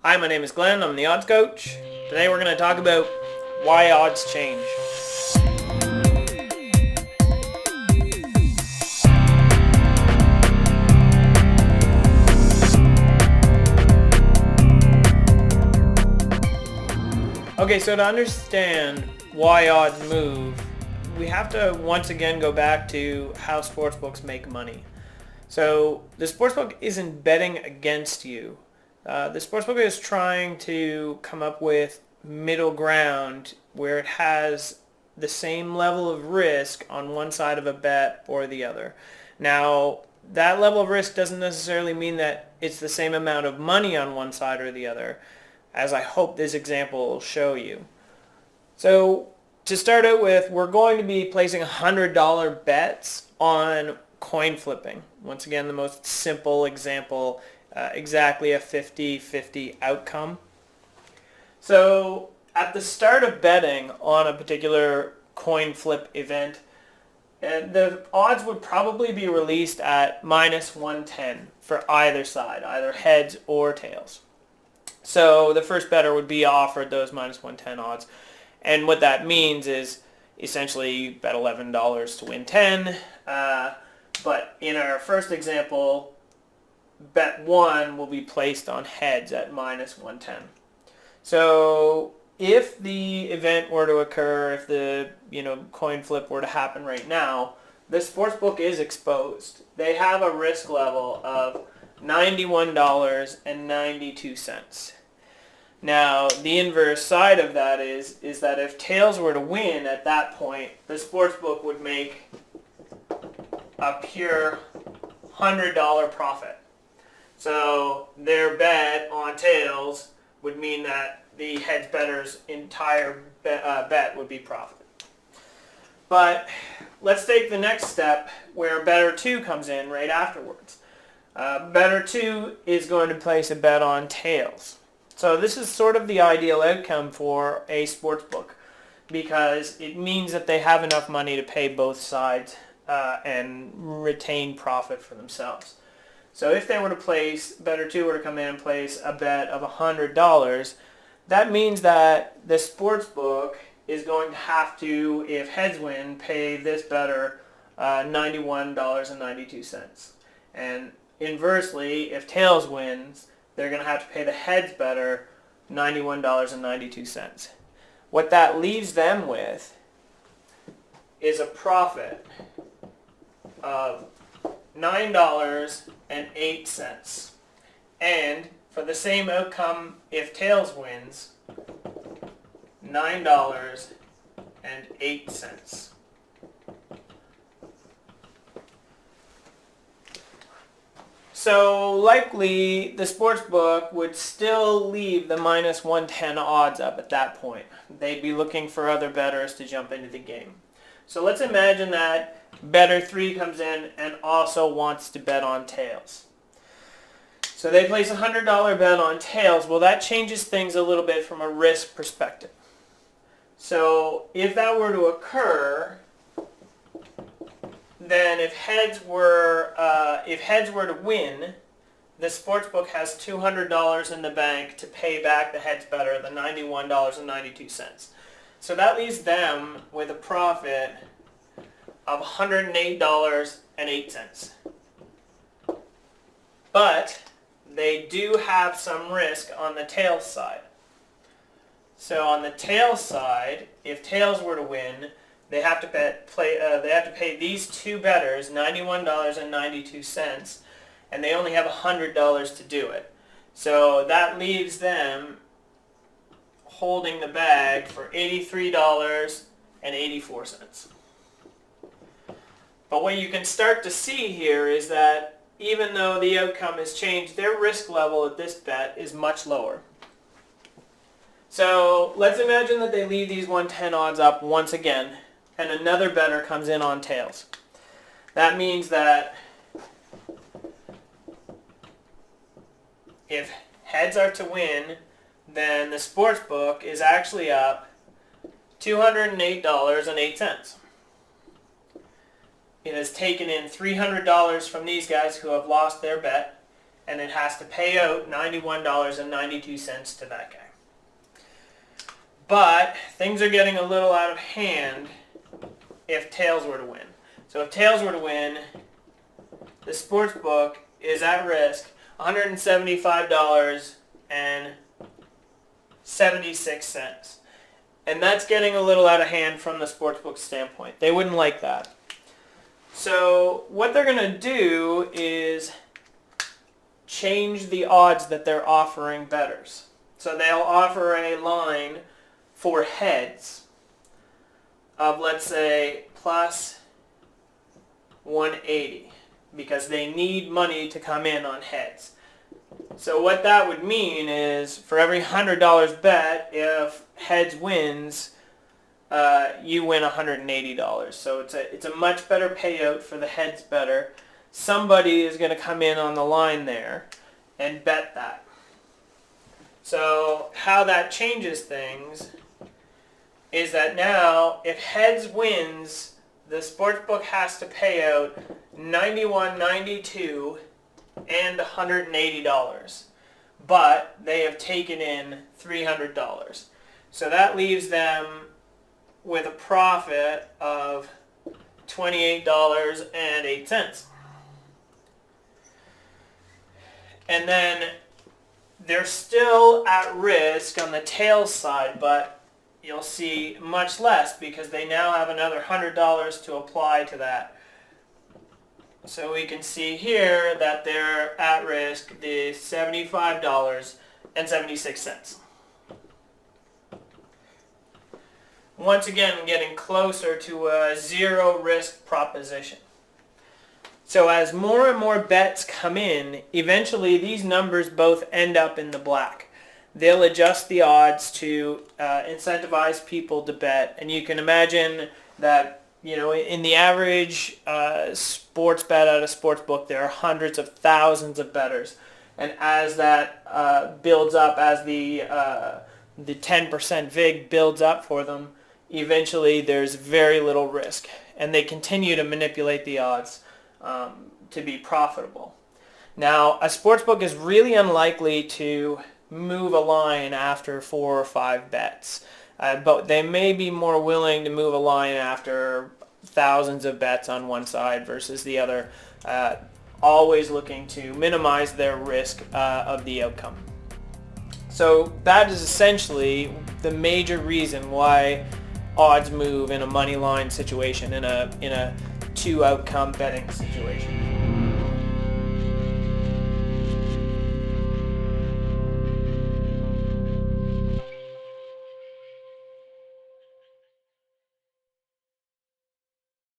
Hi, my name is Glenn. I'm the odds coach. Today we're going to talk about why odds change. Okay, so to understand why odds move, we have to once again go back to how sportsbooks make money. So the sportsbook isn't betting against you. The sportsbook is trying to come up with middle ground where it has the same level of risk on one side of a bet or the other. Now, that level of risk doesn't necessarily mean that it's the same amount of money on one side or the other, as I hope this example will show you. So to start out with, we're going to be placing $100 bets on coin flipping. Once again, the most simple example, exactly a 50-50 outcome. So at the start of betting on a particular coin flip event, the odds would probably be released at minus 110 for either side, either heads or tails. So the first bettor would be offered those minus 110 odds. And what that means is essentially you bet $11 to win 10. But in our first example, bet 1 will be placed on heads at minus 110. So if the event were to occur, if the coin flip were to happen right now, the sportsbook is exposed. They have a risk level of $91.92. Now, the inverse side of that is that if tails were to win at that point, the sportsbook would make a pure $100 profit. So their bet on tails would mean that the heads bettor's entire bet would be profit. But let's take the next step where bettor 2 comes in right afterwards. Bettor 2 is going to place a bet on tails. So this is sort of the ideal outcome for a sportsbook because it means that they have enough money to pay both sides and retain profit for themselves. So if they were to place, bettor 2 were to come in and place a bet of $100, that means that the sportsbook is going to have to, if heads win, pay this bettor $91.92. And inversely, if tails wins, they're going to have to pay the heads bettor $91.92. What that leaves them with is a profit of $9.08. And for the same outcome, if tails wins, $9.08. So likely the sportsbook would still leave the minus 110 odds up at that point. They'd be looking for other bettors to jump into the game. So let's imagine that bettor 3 comes in and also wants to bet on tails. So they place a $100 bet on tails. Well, that changes things a little bit from a risk perspective. So if that were to occur, then if heads were to win, the sportsbook has $200 in the bank to pay back the heads bettor, the $91.92. So that leaves them with a profit of $108.08. But they do have some risk on the tails side. So on the tails side, if tails were to win, they have to pay these two bettors $91.92, and they only have $100 to do it. So that leaves them holding the bag for $83.84. But what you can start to see here is that even though the outcome has changed, their risk level at this bet is much lower. So let's imagine that they leave these 110 odds up once again, and another bettor comes in on tails. That means that if heads are to win, then the sportsbook is actually up $208.08. It has taken in $300 from these guys who have lost their bet, and it has to pay out $91.92 to that guy. But things are getting a little out of hand if tails were to win. So if tails were to win, the sports book is at risk $175.76. And that's getting a little out of hand from the sportsbook standpoint. They wouldn't like that. So what they're going to do is change the odds that they're offering bettors. So they'll offer a line for heads of, let's say, plus 180, because they need money to come in on heads. So what that would mean is for every $100 bet, if heads wins, you win $180. So it's a much better payout for the heads bettor. Somebody is going to come in on the line there and bet that. So how that changes things is that now if heads wins, the sportsbook has to pay out $91, $92, and $180, but they have taken in $300. So that leaves them with a profit of $28.08. And then they're still at risk on the tails side, but you'll see much less because they now have another $100 to apply to that. So we can see here that they're at risk the $75.76. Once again, getting closer to a zero risk proposition. So as more and more bets come in, eventually these numbers both end up in the black. They'll adjust the odds to incentivize people to bet, and you can imagine that, you know, in the average sports bet at a sports book, there are hundreds of thousands of bettors, and as that builds up, as the 10% vig builds up for them, eventually there's very little risk, and they continue to manipulate the odds to be profitable. Now, a sports book is really unlikely to move a line after 4 or 5 bets. But they may be more willing to move a line after thousands of bets on one side versus the other, always looking to minimize their risk of the outcome. So that is essentially the major reason why odds move in a money line situation, in a 2 outcome betting situation.